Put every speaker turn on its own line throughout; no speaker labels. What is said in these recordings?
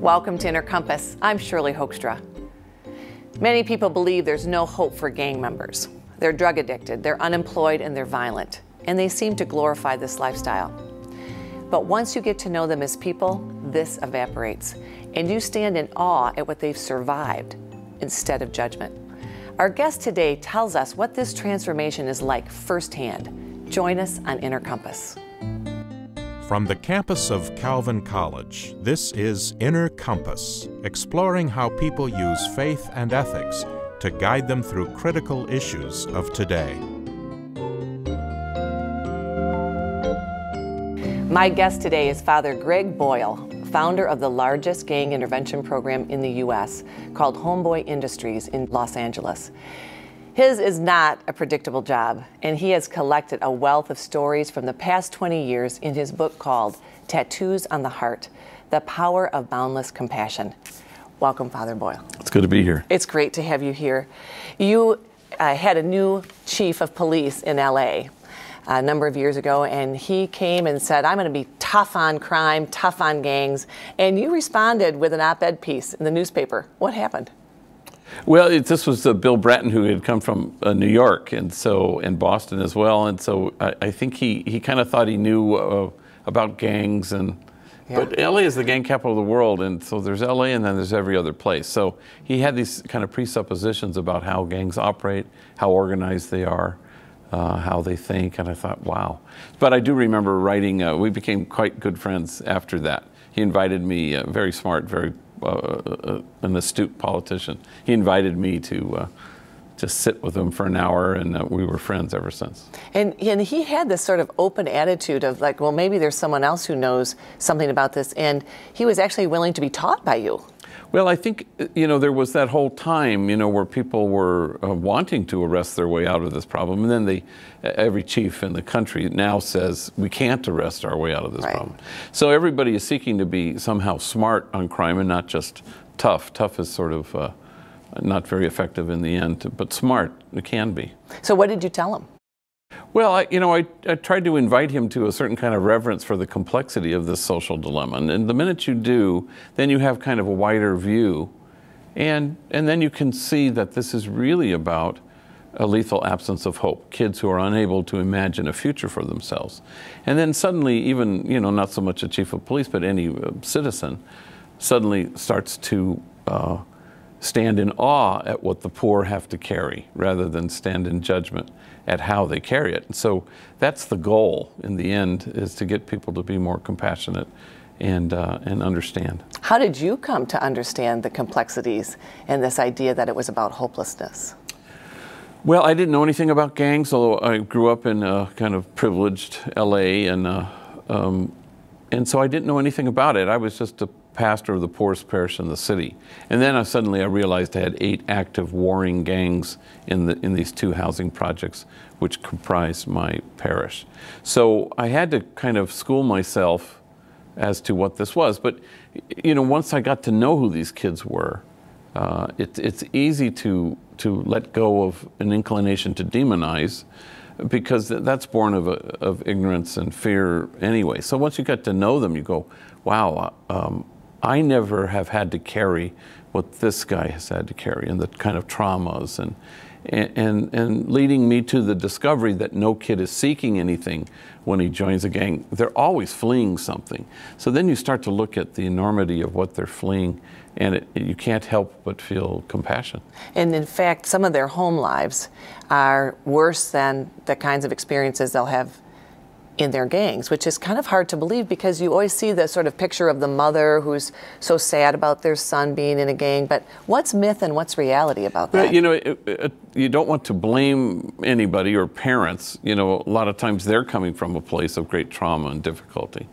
Welcome to Inner Compass. I'm Shirley Hoogstra. Many people believe there's no hope for gang members. They're drug addicted, they're unemployed, and they're violent. And they seem to glorify this lifestyle. But once you get to know them as people, this evaporates. And you stand in awe at what they've survived instead of judgment. Our guest today tells us what this transformation is like firsthand. Join us on Inner Compass.
From the campus of Calvin College, this is Inner Compass, exploring how people use faith and ethics to guide them through critical issues of today.
My guest today is Father Greg Boyle, founder of the largest gang intervention program in the U.S. called Homeboy Industries in Los Angeles. His is not a predictable job, and he has collected a wealth of stories from the past 20 years in his book called Tattoos on the Heart, The Power of Boundless Compassion. Welcome, Father Boyle.
It's good to be here.
It's great to have you here. You had a new chief of police in L.A. a number of years ago, and he came and said, I'm going to be tough on crime, tough on gangs, and you responded with an op-ed piece in the newspaper. What happened?
Well, this was Bill Bratton, who had come from New York and Boston as well, and so I think he kind of thought he knew about gangs, but LA is the gang capital of the world, and so there's LA and then there's every other place. So he had these kind of presuppositions about how gangs operate, how organized they are, how they think, and I thought, wow. But I do remember writing, we became quite good friends after that. He invited me, very smart, very an astute politician. He invited me to sit with him for an hour, and we were friends ever since. And
he had this sort of open attitude of like, well, maybe there's someone else who knows something about this, and he was actually willing to be taught by you.
Well, I think, there was that whole time, where people were wanting to arrest their way out of this problem. And then every chief in the country now says, we can't arrest our way out of this problem. So everybody is seeking to be somehow smart on crime and not just tough. Tough is sort of not very effective in the end, but smart it can be.
So what did you tell him?
Well, I tried to invite him to a certain kind of reverence for the complexity of this social dilemma. And the minute you do, then you have kind of a wider view. And then you can see that this is really about a lethal absence of hope. Kids who are unable to imagine a future for themselves. And then suddenly, even, not so much a chief of police, but any citizen suddenly starts to stand in awe at what the poor have to carry, rather than stand in judgment at how they carry it. And so that's the goal in the end, is to get people to be more compassionate and understand. How
did you come to understand the complexities and this idea that it was about hopelessness?
Well, I didn't know anything about gangs, although I grew up in a kind of privileged LA, and so I didn't know anything about it. I was just a pastor of the poorest parish in the city. And then suddenly I realized I had 8 active warring gangs in these 2 housing projects, which comprised my parish. So I had to kind of school myself as to what this was. But, once I got to know who these kids were, it's easy to let go of an inclination to demonize, because that's born of ignorance and fear anyway. So once you get to know them, you go, wow, I never have had to carry what this guy has had to carry, and the kind of traumas, and leading me to the discovery that no kid is seeking anything when he joins a gang. They're always fleeing something. So then you start to look at the enormity of what they're fleeing, and you can't help but feel compassion.
And in fact, some of their home lives are worse than the kinds of experiences they'll have in their gangs, which is kind of hard to believe, because you always see the sort of picture of the mother who's so sad about their son being in a gang. But what's myth and what's reality about that?
You don't want to blame anybody or parents. A lot of times they're coming from a place of great trauma and difficulty.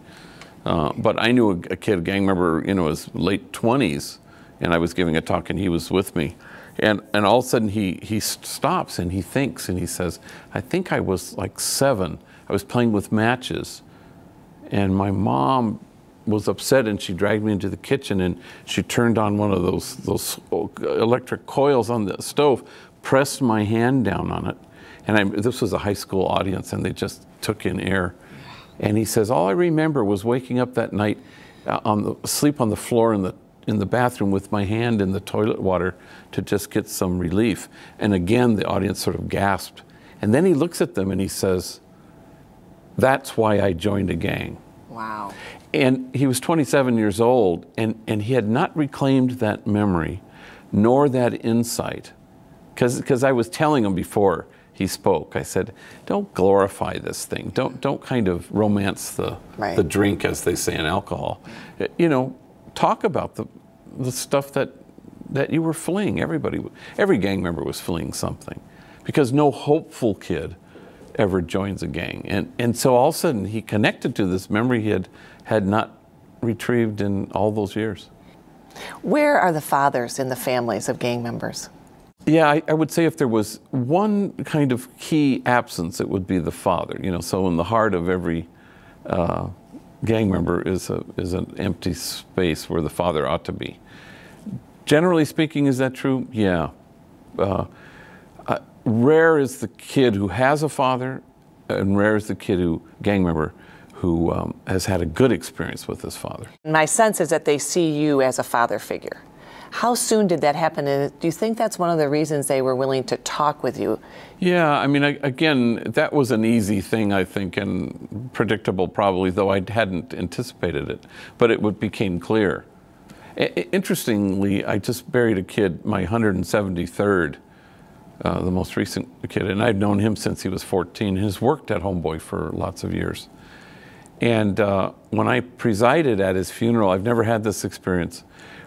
But I knew a kid, a gang member, his late 20s, and I was giving a talk and he was with me. And all of a sudden he stops and he thinks and he says, I think I was like 7. I was playing with matches, and my mom was upset, and she dragged me into the kitchen, and she turned on one of those electric coils on the stove, pressed my hand down on it, and this was a high school audience, and they just took in air. And he says, all I remember was waking up that night, asleep on the floor in in the bathroom with my hand in the toilet water to just get some relief. And again, the audience sort of gasped. And then he looks at them and he says, "That's why I joined a gang."
Wow.
And he was 27 years old, and he had not reclaimed that memory, nor that insight. Because I was telling him before he spoke, I said, don't glorify this thing. Don't kind of romance the drink, as they say in alcohol. You know, talk about the stuff that you were fleeing. Every gang member was fleeing something, because no hopeful kid ever joins a gang. And so all of a sudden he connected to this memory he had not retrieved in all those years.
Where are the fathers in the families of gang members?
Yeah, I would say if there was one kind of key absence, it would be the father. You know, so in the heart of every gang member is an empty space where the father ought to be. Generally speaking, is that true? Yeah. Rare is the kid who has a father, and rare is the gang member who has had a good experience with his father.
My sense is that they see you as a father figure. How soon did that happen? And do you think that's one of the reasons they were willing to talk with you?
Yeah, I mean, again, that was an easy thing, I think, and predictable probably, though I hadn't anticipated it. But it became clear. Interestingly, I just buried a kid, my 173rd, the most recent kid, and I've known him since he was 14. He's worked at Homeboy for lots of years. And when I presided at his funeral, I've never had this experience,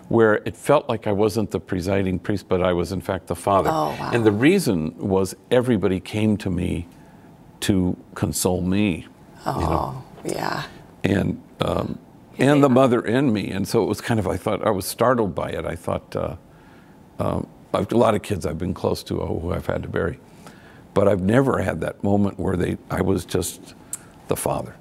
where it felt like I wasn't the presiding priest, but I was in fact the father.
Oh, wow.
And the reason was everybody came to me to console me.
Oh, you know? Yeah.
And the mother in me. And so it was kind of, I was startled by it. I thought, a lot of kids I've been close to who I've had to bury. But I've never had that moment where I was just the father.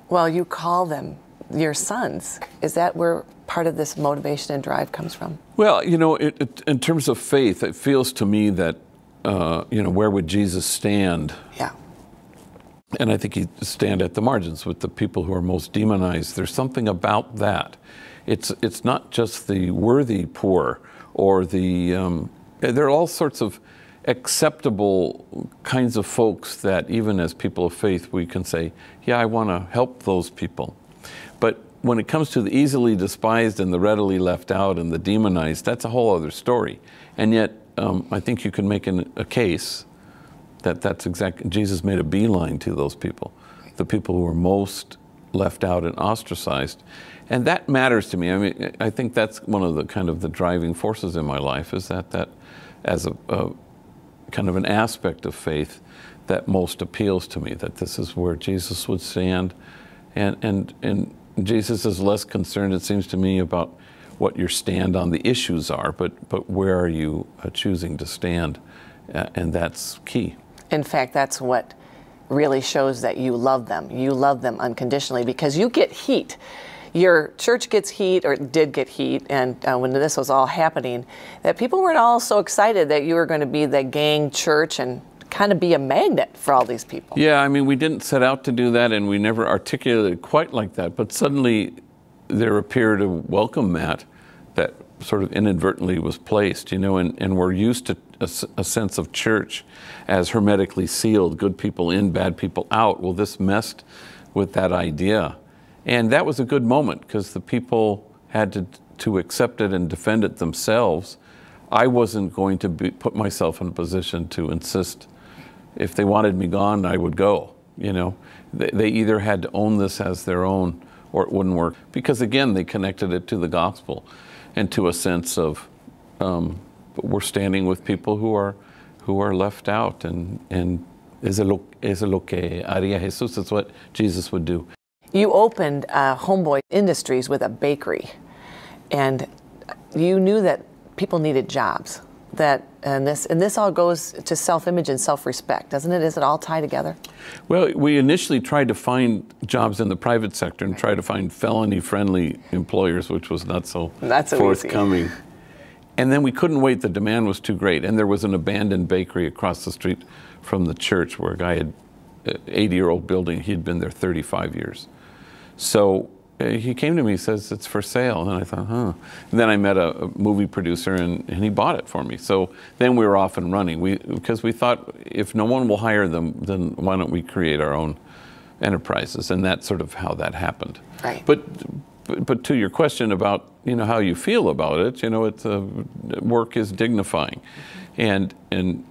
Well, you call them your sons. Is that where part of this motivation and drive comes from?
Well, you know, in terms of faith, it feels to me that, you know, where would Jesus stand?
Yeah.
And I think he'd stand at the margins with the people who are most demonized. There's something about that. It's not just the worthy poor or there are all sorts of acceptable kinds of folks that even as people of faith we can say, yeah, I want to help those people. But when it comes to the easily despised and the readily left out and the demonized, that's a whole other story. And yet I think you can make a case that's exactly, Jesus made a beeline to those people, the people who are most left out and ostracized. And that matters to me. I mean, I think that's one of the kind of the driving forces in my life, is that as a kind of an aspect of faith that most appeals to me, that this is where Jesus would stand. And Jesus is less concerned, it seems to me, about what your stand on the issues are, but where are you choosing to stand? And that's key.
In fact, that's what really shows that you love them. You love them unconditionally, because you get heat. Your church gets heat, or did get heat, and when this was all happening, that people weren't all so excited that you were going to be the gang church and kind of be a magnet for all these people.
Yeah, I mean, we didn't set out to do that, and we never articulated it quite like that, but suddenly there appeared a welcome mat that sort of inadvertently was placed, you know, and we're used to a sense of church as hermetically sealed, good people in, bad people out. Well, this messed with that idea. And that was a good moment, because the people had to accept it and defend it themselves. I wasn't going to put myself in a position to insist. If they wanted me gone, I would go, you know. They either had to own this as their own, or it wouldn't work. Because again, they connected it to the gospel and to a sense of we're standing with people who are left out, and es lo que haría Jesús. It's what Jesus would do.
You opened Homeboy Industries with a bakery, and you knew that people needed jobs. And this all goes to self-image and self-respect, doesn't it? Is it all tied together?
Well, we initially tried to find jobs in the private sector and try to find felony-friendly employers, which was not so forthcoming. Easy. And then we couldn't wait. The demand was too great. And there was an abandoned bakery across the street from the church where a guy had an 80-year-old building. He'd been there 35 years. So he came to me, he says, it's for sale. And I thought, huh. And then I met a movie producer, and he bought it for me. So then we were off and running. Because we thought, if no one will hire them, then why don't we create our own enterprises? And that's sort of how that happened.
Right.
But to your question about, how you feel about it, it's work is dignifying. And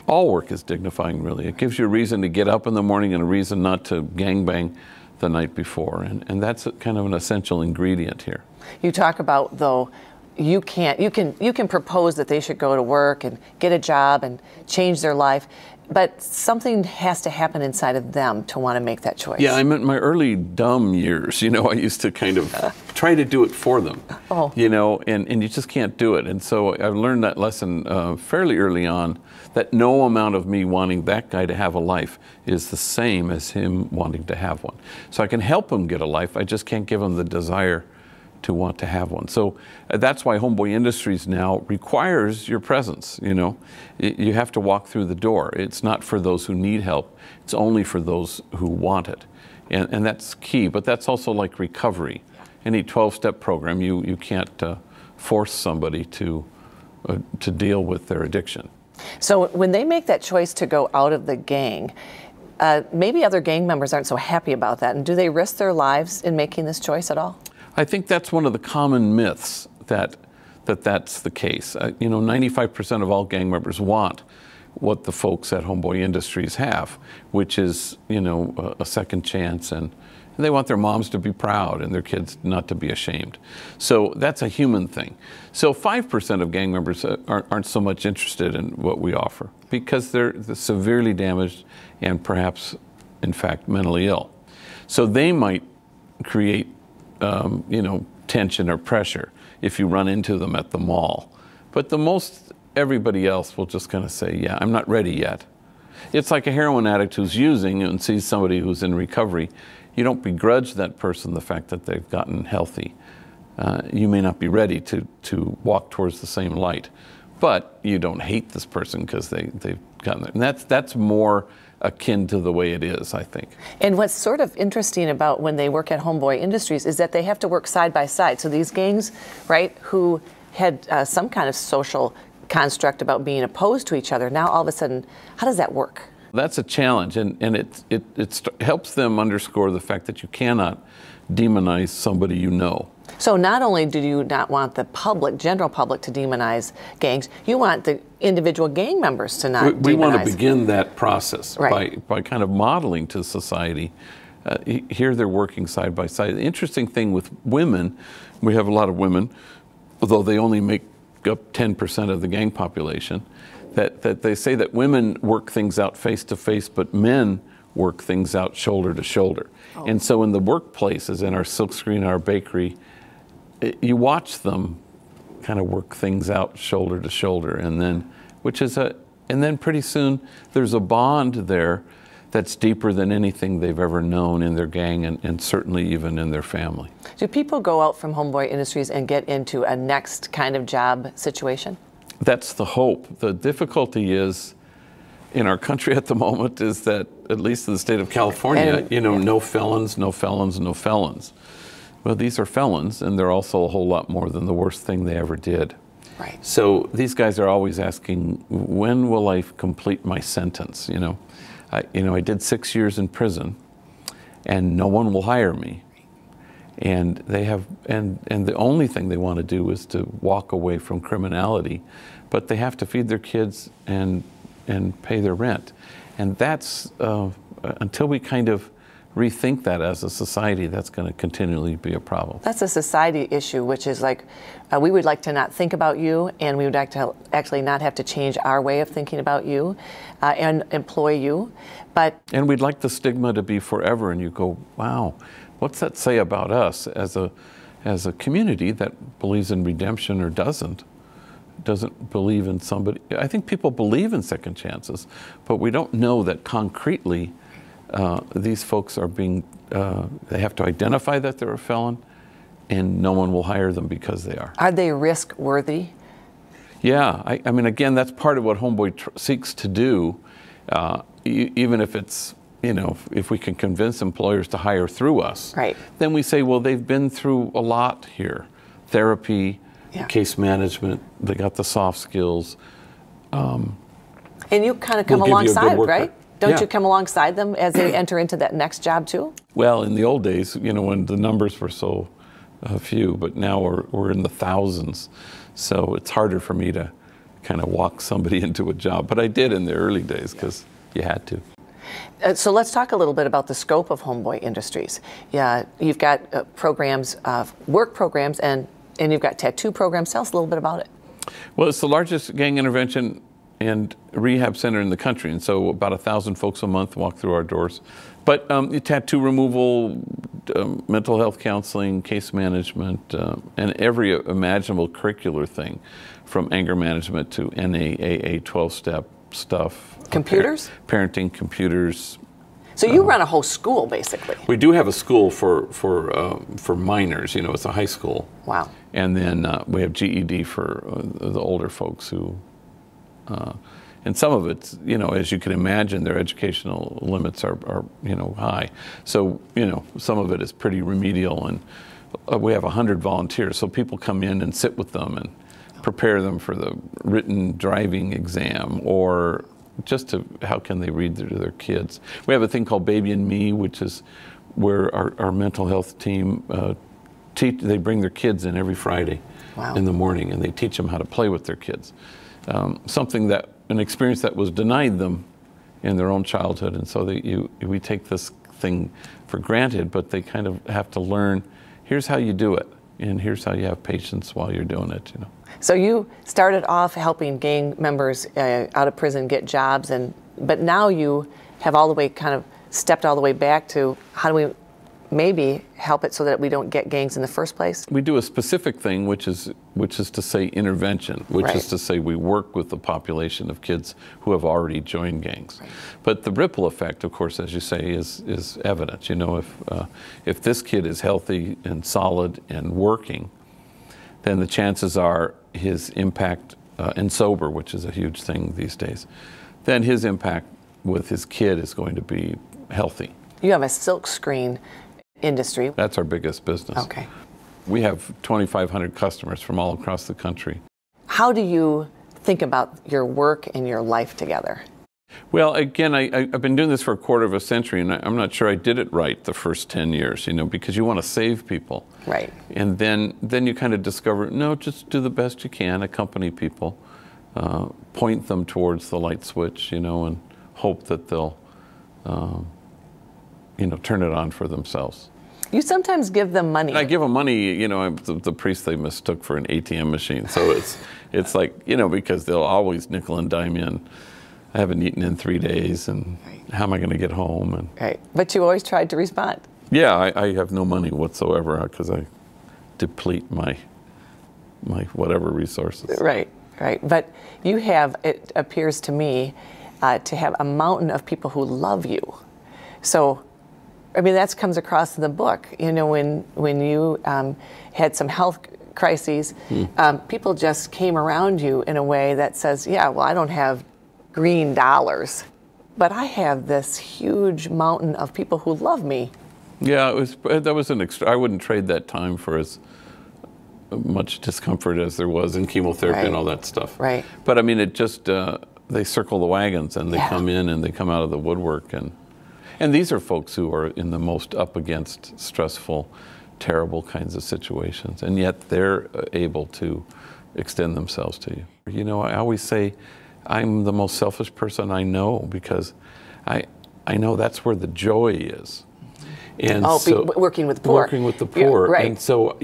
all work is dignifying, really. It gives you a reason to get up in the morning and a reason not to gangbang the night before, and that's kind of an essential ingredient here.
You talk about, though, you can propose that they should go to work and get a job and change their life, but something has to happen inside of them to want to make that choice.
Yeah, I'm in my early dumb years. I used to kind of try to do it for them.
Oh.
And you just can't do it. And so I learned that lesson fairly early on, that no amount of me wanting that guy to have a life is the same as him wanting to have one. So I can help him get a life, I just can't give him the desire to want to have one. So that's why Homeboy Industries now requires your presence. You have to walk through the door. It's not for those who need help, it's only for those who want it. And that's key, but that's also like recovery. Any 12-step program, you can't force somebody to deal with their addiction.
So when they make that choice to go out of the gang, maybe other gang members aren't so happy about that. And do they risk their lives in making this choice at all?
I think that's one of the common myths, that's the case. 95% of all gang members want what the folks at Homeboy Industries have, which is, a second chance, and they want their moms to be proud and their kids not to be ashamed. So that's a human thing. So 5% of gang members aren't so much interested in what we offer because they're severely damaged and perhaps, in fact, mentally ill. So they might create, tension or pressure if you run into them at the mall. But everybody else will just kind of say, yeah, I'm not ready yet. It's like a heroin addict who's using and sees somebody who's in recovery. You don't begrudge that person the fact that they've gotten healthy. You may not be ready to walk towards the same light, but you don't hate this person because they've gotten there. And that's more akin to the way it is, I think.
And what's sort of interesting about when they work at Homeboy Industries is that they have to work side by side. So these gangs, right, who had some kind of social construct about being opposed to each other, now all of a sudden, how does that work?
That's a challenge, and it helps them underscore the fact that you cannot demonize somebody you know.
So not only do you not want the general public to demonize gangs, you want the individual gang members to not demonize.
We want to begin that process,
right,
by kind of modeling to society. Here they're working side by side. The interesting thing with women, we have a lot of women, although they only make up 10% of the gang population, that they say that women work things out face to face, but men work things out shoulder to shoulder. Oh. And so in the workplaces, in our silkscreen, our bakery, you watch them kind of work things out shoulder to shoulder, and then pretty soon there's a bond there that's deeper than anything they've ever known in their gang, and certainly even in their family. Do
people go out from Homeboy Industries and get into a next kind of job situation?
That's the hope. The difficulty is, in our country at the moment, is that, at least in the state of California, no felons, no felons, no felons. Well, these are felons, and they're also a whole lot more than the worst thing they ever did.
Right.
So these guys are always asking, when will I complete my sentence? I did 6 years in prison, and no one will hire me. And the only thing they want to do is to walk away from criminality, but they have to feed their kids and pay their rent. And that's, until we kind of rethink that as a society, that's going to continually be a problem.
That's a society issue, which is like, we would like to not think about you, and we would like to actually not have to change our way of thinking about you and employ you. And
we'd like the stigma to be forever, and you go, wow, what's that say about us as a community that believes in redemption or doesn't believe in somebody? I think people believe in second chances, but we don't know that concretely these folks are being, they have to identify that they're a felon, and no one will hire them because they are.
Are they risk worthy?
Yeah, I mean, again, that's part of what Homeboy seeks to do, even if it's you know, if we can convince employers to hire through us,
right,
then we say, well, they've been through a lot here. Therapy, case management, they got the soft skills.
And you kind of come alongside, right? Don't you come alongside them as they enter into that next job too?
Well, in the old days, you know, when the numbers were so few, but now we're in the thousands. So it's harder for me to kind of walk somebody into a job. But I did in the early days because you had to.
So let's talk a little bit about the scope of Homeboy Industries. Yeah, you've got programs, work programs, and you've got tattoo programs. Tell us a little bit about it.
Well, it's the largest gang intervention and rehab center in the country, and so about 1,000 folks a month walk through our doors. But tattoo removal, mental health counseling, case management, and every imaginable curricular thing, from anger management to NAAA 12-step stuff.
Computers?
Parenting, computers.
So you run a whole school, basically.
We do have a school for minors. You know, it's a high school.
Wow. And
then we have GED for the older folks who, and some of it's, you know, as you can imagine, their educational limits are you know, high. So, you know, some of it is pretty remedial, and we have 100 volunteers. So people come in and sit with them and prepare them for the written driving exam, or just to how can they read to their kids. We have a thing called Baby and Me, which is where our mental health team they bring their kids in every Friday in the morning, and they teach them how to play with their kids. An experience that was denied them in their own childhood, and so we take this thing for granted, but they kind of have to learn, here's how you do it, and here's how you have patience while you're doing it, you know.
So you started off helping gang members out of prison get jobs, but now you have all the way kind of stepped all the way back to how do we maybe help it so that we don't get gangs in the first place?
We do a specific thing, which is to say intervention, which is to say we work with the population of kids who have already joined gangs. Right. But the ripple effect, of course, as you say, is evident. You know, if this kid is healthy and solid and working, then the chances are his impact, and sober, which is a huge thing these days, then his impact with his kid is going to be healthy.
You have a silk screen industry.
That's our biggest business.
Okay.
We have 2,500 customers from all across the country.
How do you think about your work and your life together?
Well, again, I've been doing this for a quarter of a century, and I'm not sure I did it right the first 10 years, you know, because you want to save people.
Right.
And then you kind of discover, no, just do the best you can, accompany people, point them towards the light switch, you know, and hope that they'll, you know, turn it on for themselves.
You sometimes give them money.
I give them money, you know, the priest they mistook for an ATM machine. So it's like, you know, because they'll always nickel and dime in. I haven't eaten in 3 days, and how am I going to get home? And
right. But you always tried to respond.
Yeah, I have no money whatsoever because I deplete my whatever resources.
Right, right. But you have, it appears to me, to have a mountain of people who love you. So, I mean, that comes across in the book. You know, when you had some health crises, people just came around you in a way that says, yeah, well, I don't have green dollars, but I have this huge mountain of people who love me.
Yeah, that was an extra. I wouldn't trade that time for as much discomfort as there was in chemotherapy and all that stuff.
Right.
But I mean, it just they circle the wagons and they come in and they come out of the woodwork, and these are folks who are in the most up against stressful, terrible kinds of situations, and yet they're able to extend themselves to you. You know, I always say, I'm the most selfish person I know, because I know that's where the joy is. And so,
working with the poor.
Working with the poor.
Yeah, right.
And so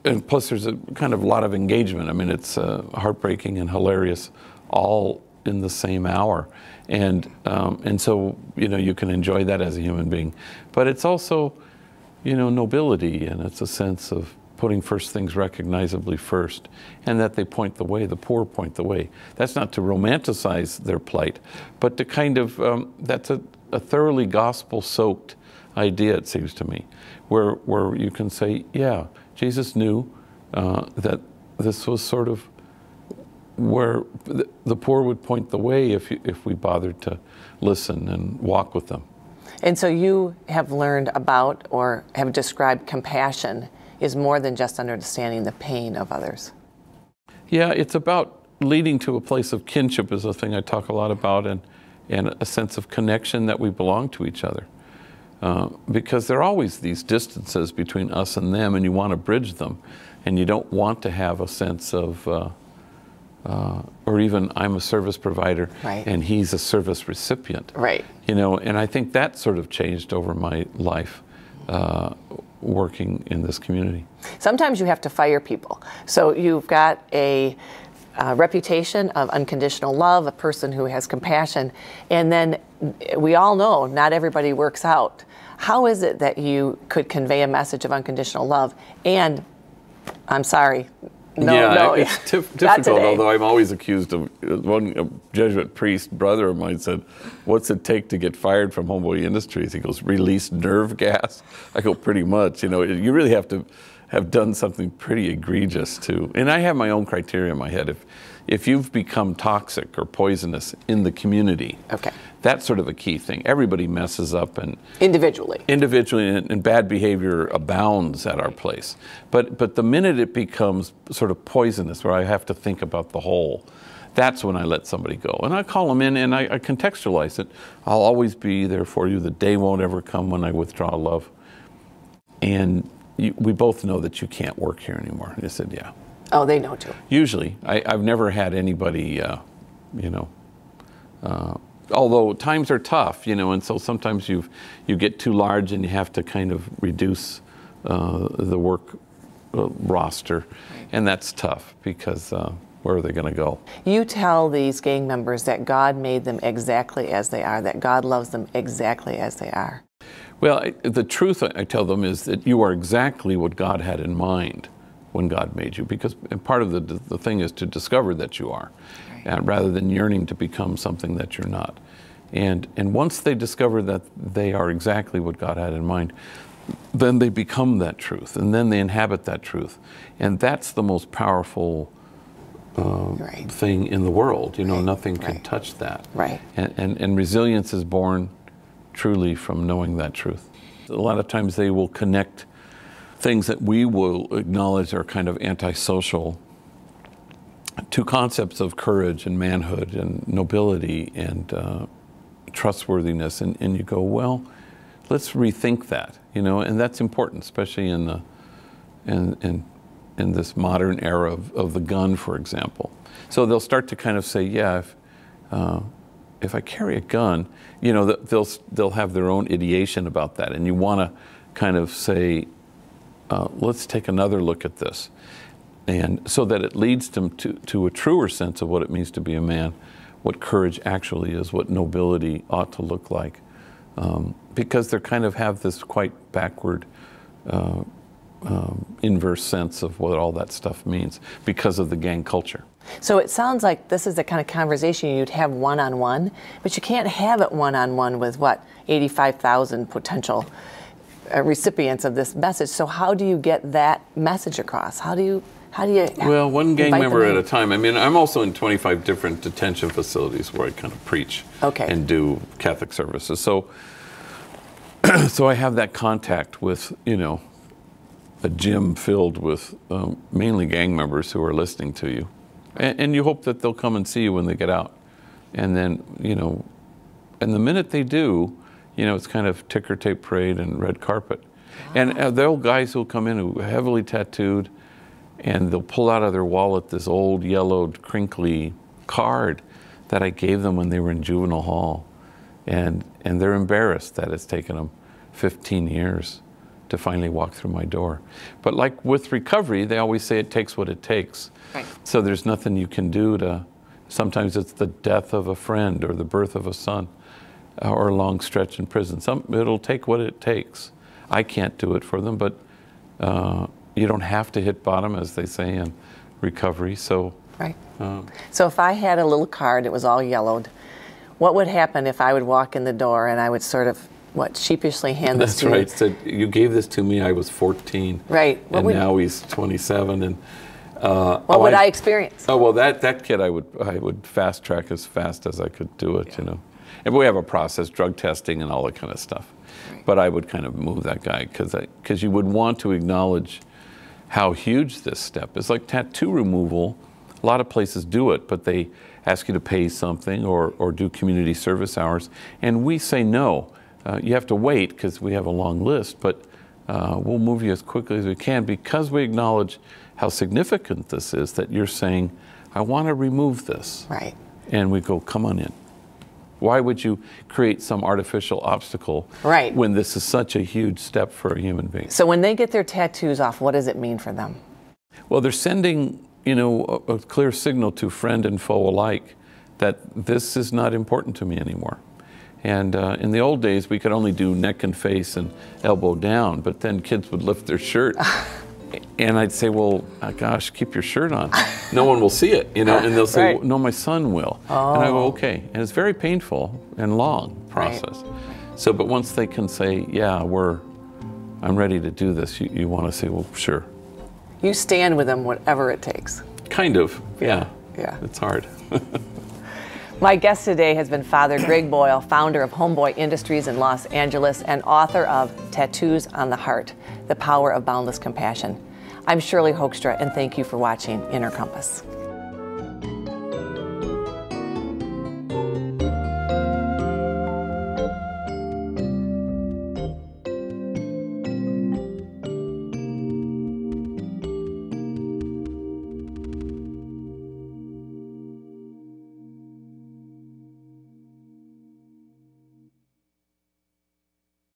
and plus there's a kind of lot of engagement. I mean, it's heartbreaking and hilarious all in the same hour. And so, you know, you can enjoy that as a human being. But it's also, you know, nobility, and it's a sense of putting first things recognizably first, and that they point the way, the poor point the way. That's not to romanticize their plight, but to kind of, that's a thoroughly gospel-soaked idea, it seems to me, where you can say, yeah, Jesus knew that this was sort of where the poor would point the way if we bothered to listen and walk with them.
And so you have learned about or have described compassion is more than just understanding the pain of others.
Yeah, it's about leading to a place of kinship is a thing I talk a lot about, and a sense of connection that we belong to each other. Because there are always these distances between us and them, and you want to bridge them, and you don't want to have a sense of, or even I'm a service provider,
right,
and he's a service recipient.
Right.
You know, and I think that sort of changed over my life working in this community.
Sometimes you have to fire people. So you've got a reputation of unconditional love, a person who has compassion, and then we all know not everybody works out. How is it that you could convey a message of unconditional love and, I'm sorry,
it's difficult, although I'm always accused of, one Jesuit priest brother of mine said, what's it take to get fired from Homeboy Industries? He goes, release nerve gas? I go, pretty much. You know, you really have to have done something pretty egregious to, and I have my own criteria in my head. If you've become toxic or poisonous in the community,
okay,
that's sort of a key thing. Everybody messes up, and individually, and bad behavior abounds at our place. But the minute it becomes sort of poisonous, where I have to think about the whole, that's when I let somebody go. And I call them in and I contextualize it. I'll always be there for you. The day won't ever come when I withdraw love. And we both know that you can't work here anymore. And they said, yeah.
Oh, they know too.
Usually. I've never had anybody, although times are tough, and so sometimes you get too large and you have to kind of reduce the work roster, and that's tough because where are they going to go? You
tell these gang members that God made them exactly as they are, that God loves them exactly as they are.
Well, the truth I tell them is that you are exactly what God had in mind when God made you, because part of the thing is to discover that you are, right, rather than yearning to become something that you're not. And once they discover that they are exactly what God had in mind, then they become that truth, and then they inhabit that truth. And that's the most powerful right, thing in the world. Right, nothing can right, touch that.
Right.
And resilience is born truly from knowing that truth. A lot of times they will connect things that we will acknowledge are kind of antisocial to concepts of courage and manhood and nobility and trustworthiness, and you go, well, let's rethink that, and that's important, especially in this modern era of the gun, for example. So they'll start to kind of say, yeah, if I carry a gun, they'll have their own ideation about that, and you want to kind of say, let's take another look at this, and so that it leads them to a truer sense of what it means to be a man, what courage actually is, what nobility ought to look like, because they kind of have this quite backward, inverse sense of what all that stuff means because of the gang culture.
So it sounds like this is the kind of conversation you'd have one-on-one, but you can't have it one-on-one with, 85,000 potential recipients of this message. So how do you get that message across? How do you
Well, one gang member at a time. I mean, I'm also in 25 different detention facilities where I kind of preach and do Catholic services. So I have that contact with, a gym filled with mainly gang members who are listening to you. And you hope that they'll come and see you when they get out. And then, and the minute they do, it's kind of ticker tape parade and red carpet. Wow. And there are guys who'll come in who are heavily tattooed, and they'll pull out of their wallet this old yellowed, crinkly card that I gave them when they were in juvenile hall. And they're embarrassed that it's taken them 15 years to finally walk through my door. But like with recovery, they always say it takes what it takes. Right. So there's nothing you can do to, sometimes it's the death of a friend or the birth of a son or a long stretch in prison. It'll take what it takes. I can't do it for them, but you don't have to hit bottom, as they say in recovery. So,
right. So if I had a little card, it was all yellowed, what would happen if I would walk in the door and I would sort of, sheepishly hand this to you?
That's right. Said, you gave this to me, I was 14.
Right.
And now he's 27. And
What would I experience?
Oh, well, that kid I would fast track as fast as I could do it, you know. And we have a process, drug testing and all that kind of stuff. Right. But I would kind of move that guy because you would want to acknowledge how huge this step is. Like tattoo removal, a lot of places do it, but they ask you to pay something or do community service hours. And we say no. You have to wait because we have a long list, but we'll move you as quickly as we can because we acknowledge how significant this is, that you're saying, I want to remove this.
Right.
And we go, come on in. Why would you create some artificial obstacle when this is such a huge step for a human being?
So when they get their tattoos off, what does it mean for them?
Well, they're sending, you know, a clear signal to friend and foe alike that this is not important to me anymore. And in the old days, we could only do neck and face and elbow down, but then kids would lift their shirt. And I'd say, well, gosh, keep your shirt on. No one will see it, you know, and they'll say, well, no, my son will. Oh. And I go, okay. And it's very painful and long process. Right. So, but once they can say, yeah, I'm ready to do this, you want to say, well, sure.
You stand with them whatever it takes.
Kind of, yeah.
Yeah.
It's hard.
My guest today has been Father Greg Boyle, founder of Homeboy Industries in Los Angeles and author of Tattoos on the Heart, The Power of Boundless Compassion. I'm Shirley Hoogstra, and thank you for watching Inner Compass.